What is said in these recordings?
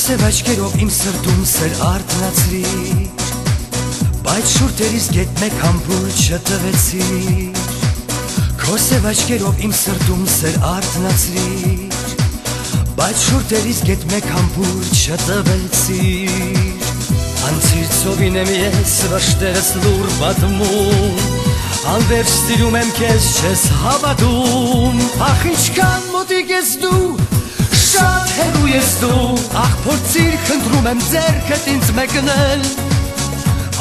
Քոսև աչքերով իմ սրտում սեր արթնացրիր, բայց շուրթերիս գետ մեկ համբույր չտվեցիր։ Քոսև աչքերով իմ սրտում սեր արթնացրիր, բայց շուրթերիս գետ մեկ համբույր չտվեցիր։ Անցիր ծովին եմ ես վշտերս լուր պատմում, անվերջ սիրում եմ քեզ չես հավատում։ Ախ ինչքան մոտիկ ես դու, շատ հեռու ես դու, ախ փորձիր խնդրում եմ ձեռքդ ինձ մեկնել,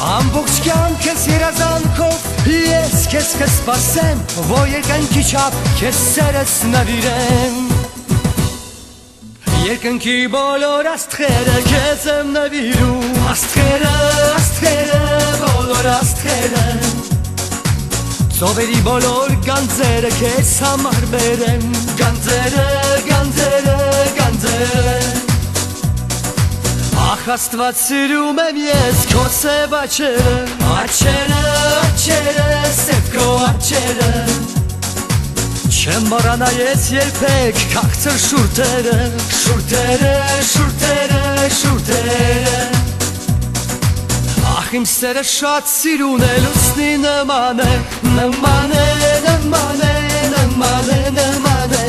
ամբողջ կյանքս երազանքով ես քեզ կսպասեմ, որ երկնքի չափ քեզ սերս նվիրեմ։ Երկնքի բոլոր աստղերը քեզ եմ նվիրում, աստղերը, աստղերը, բոլոր աստղերը, ծովերի բոլոր գանձերը քեզ համար բերեմ, գանձերը, գանձերը, գանձերը։ Ախ Աստված սիրում եմ ես քո սև աչքերը, աչքերը, աչքերը, սև քո աչքերը, չեմ մոռանա ես երբեք քաղցր շուրթերը, շուրթերը, շուրթերը, շուրթերը։ Ախ իմ սերը շատ սիրուն է լուսնի նման է, նման է, նման է, նման է, նման է։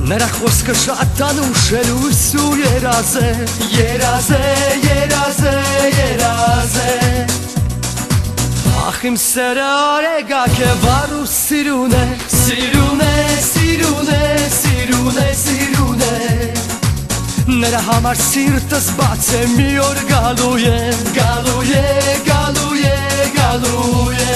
Նրա խոսքը շատ անուշ է լույս ու երազ է, երազ է, երազ է, երազ է։ Ախ իմ սերը արեգակ է վառ ու սիրուն է, սիրուն է, սիրուն է, սիրուն է, սիրուն է։ Նրա համար սիրտս բաց է մի օր գալու է, գալու է, գալու է, գալու է։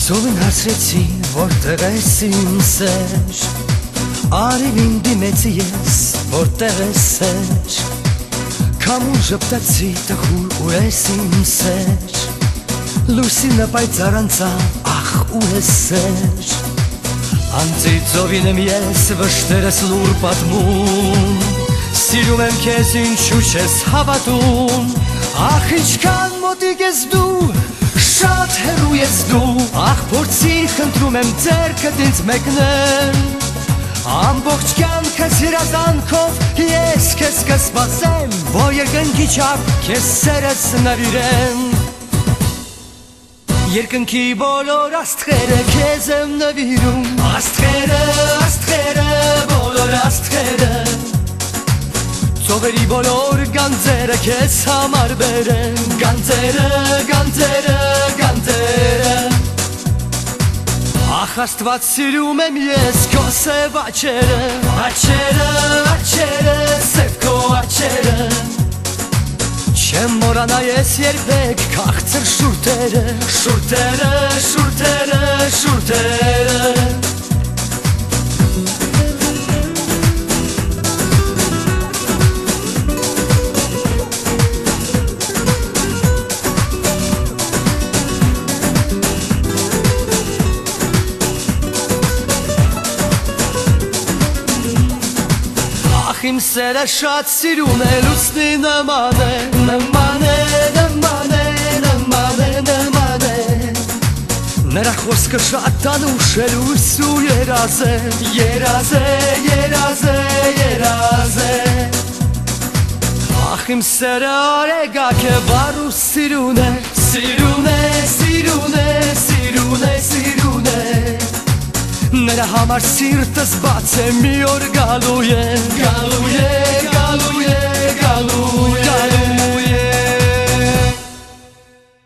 Ծովին հարցրեցի, որտեղ ես իմ սեր, արևին դիմեցի ես, որտեղ ես սեր, քամուն ժպտացի տխուր ու ես իմ սեր, լույսի նպայծառ անցավ, ախ ու ես սեր, անցի ծովին եմ ես վշտերս լուր պատմում, սիրում եմ քեզ ինչու չես հավատում, ախ ինչքան մոտիկ ես դու, շատ հեռու ես դու, ախ փորձիր խնդրում եմ ձեռքդ ինձ մեկնել, ամբողջ կյանքս երազանքով ես քեզ կսպասեմ, որ երկնքի չափ քեզ սերս նվիրեմ։ Երկնքի բոլոր աստղերը քեզ եմ նվիրում, աստղերը, աստղերը, բոլոր աստղերը, ծովերի բոլոր գանձերը քեզ համար բերեմ, գանձերը, գանձերը, գանձերը։ Ախ Աստված սիրում եմ ես քո սև աչքերը, աչքերը, աչքերը, սև քո աչքերը, չեմ մոռանա ես երբեք քաղցր շուրթերը, շուրթերը, շուրթերը, շուրթերը։ Իմ սերը շատ սիրուն է լուսնի նման է, նման է, նման է, նման է, նման է։ Նրա խոսքը շատ անուշ է լույս ու երազ է, երազ է, երազ է, երազ է։ Ախ իմ սերը արեգակ է վառ ու սիրուն է, սիրուն է, սիրուն է, սիրուն է, սիրուն է։ Նրա համար սիրտս բաց է մի օր գալու է,